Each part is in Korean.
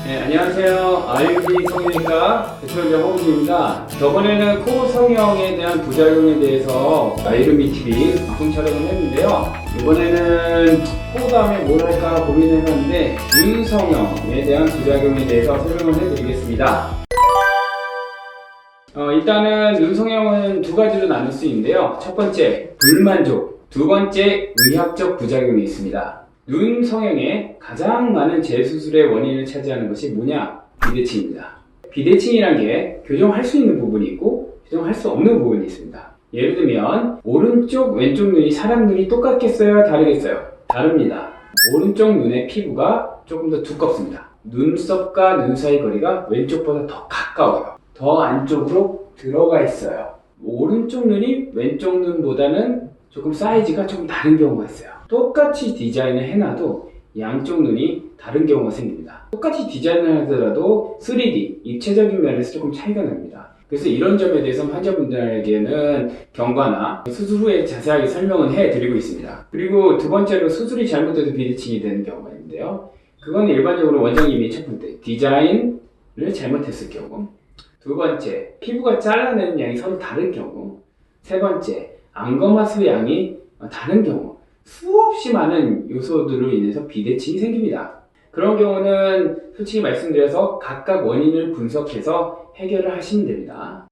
네, 안녕하세요. 아유비 성형외과 대표원장 허우진입니다. 저번에는 코 성형에 대한 부작용에 대해서 아이루미 TV 방송 촬영을 했는데요. 이번에는 코 다음에 뭘 할까 고민해봤는데 눈 성형에 대한 부작용에 대해서 설명을 해드리겠습니다. 일단은 눈 성형은 두 가지로 나눌 수 있는데요. 첫 번째, 불만족. 두 번째, 의학적 부작용이 있습니다. 눈 성형의 가장 많은 재수술의 원인을 차지하는 것이 뭐냐? 비대칭입니다. 비대칭이란 게 교정할 수 있는 부분이 있고 교정할 수 없는 부분이 있습니다. 예를 들면 오른쪽, 왼쪽 눈이 사람 눈이 똑같겠어요? 다르겠어요? 다릅니다. 오른쪽 눈의 피부가 조금 더 두껍습니다. 눈썹과 눈 사이 거리가 왼쪽보다 더 가까워요. 더 안쪽으로 들어가 있어요. 오른쪽 눈이 왼쪽 눈보다는 조금 사이즈가 조금 다른 경우가 있어요. 똑같이 디자인을 해놔도 양쪽 눈이 다른 경우가 생깁니다. 똑같이 디자인을 하더라도 3D, 입체적인 면에서 조금 차이가 납니다. 그래서 이런 점에 대해서 환자분들에게는 경과나 수술 후에 자세하게 설명을 해드리고 있습니다. 그리고 두 번째로 수술이 잘못돼서 비대칭이 되는 경우가 있는데요. 그건 일반적으로 원장님이 첫 번째 디자인을 잘못했을 경우, 두 번째 피부가 잘라내는 양이 서로 다른 경우, 세 번째 안검하수 양이 다른 경우, 수없이 많은 요소들로 인해서 비대칭이 생깁니다. 그런 경우는 솔직히 말씀드려서 각각 원인을 분석해서 해결을 하시면 됩니다.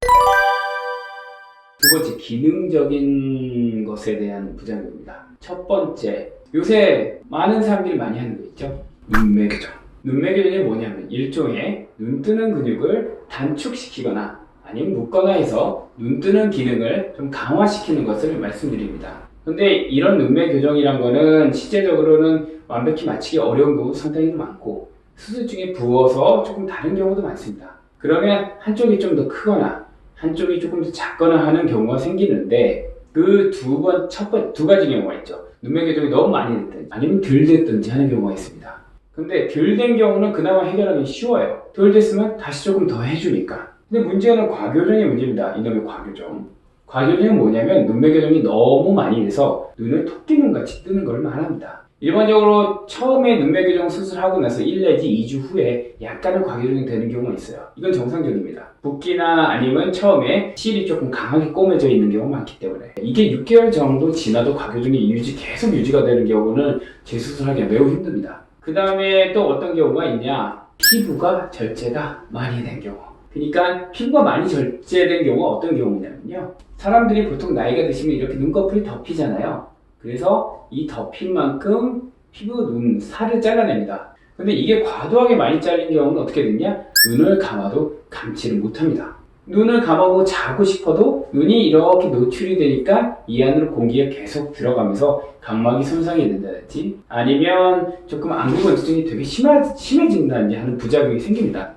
두 번째, 기능적인 것에 대한 부작용입니다. 첫 번째, 요새 많은 사람들이 많이 하는 거 있죠? 눈매 교정. 눈매 교정이 뭐냐면 일종의 눈 뜨는 근육을 단축시키거나 아니면 묶거나 해서 눈 뜨는 기능을 좀 강화시키는 것을 말씀드립니다. 근데 이런 눈매 교정이란 거는 실제적으로는 완벽히 맞추기 어려운 경우도 상당히 많고 수술 중에 부어서 조금 다른 경우도 많습니다. 그러면 한쪽이 좀 더 크거나 한쪽이 조금 더 작거나 하는 경우가 생기는데 그 두 가지 경우가 있죠. 눈매 교정이 너무 많이 됐든지 아니면 덜 됐든지 하는 경우가 있습니다. 근데 덜 된 경우는 그나마 해결하기 쉬워요. 덜 됐으면 다시 조금 더 해주니까. 근데 문제는 과교정의 문제입니다. 이놈의 과교정. 과교정은 뭐냐면 눈매 교정이 너무 많이 돼서 눈을 토끼눈같이 뜨는 걸 말합니다. 일반적으로 처음에 눈매 교정 수술하고 나서 1 내지 2주 후에 약간은 과교정이 되는 경우가 있어요. 이건 정상적입니다. 붓기나 아니면 처음에 실이 조금 강하게 꼬매져 있는 경우가 많기 때문에 이게 6개월 정도 지나도 과교정이 계속 유지가 되는 경우는 재수술하기가 매우 힘듭니다. 그 다음에 또 어떤 경우가 있냐? 피부가 절제가 많이 된 경우. 그러니까 피부가 많이 절제된 경우가 어떤 경우냐면요. 사람들이 보통 나이가 드시면 이렇게 눈꺼풀이 덮이잖아요. 그래서 이 덮인 만큼 피부, 눈, 살을 잘라냅니다. 근데 이게 과도하게 많이 잘린 경우는 어떻게 되냐? 눈을 감아도 감지를 못합니다. 눈을 감고 자고 싶어도 눈이 이렇게 노출이 되니까 이 안으로 공기가 계속 들어가면서 각막이 손상이 된다든지 아니면 조금 안구건조증이 되게 심해진다든지 하는 부작용이 생깁니다.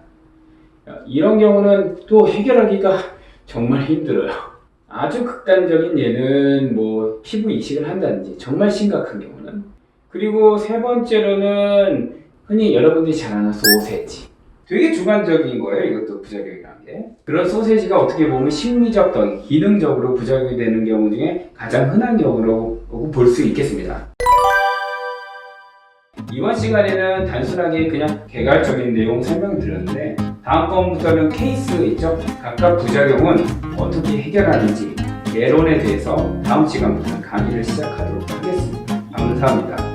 이런 경우는 또 해결하기가 정말 힘들어요. 아주 극단적인 예는 뭐 피부 이식을 한다든지 정말 심각한 경우는. 그리고 세 번째로는 흔히 여러분들이 잘 아는 소세지. 되게 주관적인 거예요. 이것도 부작용이라는 게. 그런 소세지가 어떻게 보면 심리적 더 기능적으로 부작용이 되는 경우 중에 가장 흔한 경우로 볼 수 있겠습니다. 이번 시간에는 단순하게 그냥 개괄적인 내용 설명드렸는데 다음번부터는 케이스 있죠? 각각 부작용은 어떻게 해결하는지 개론에 대해서 다음 시간부터 강의를 시작하도록 하겠습니다. 감사합니다.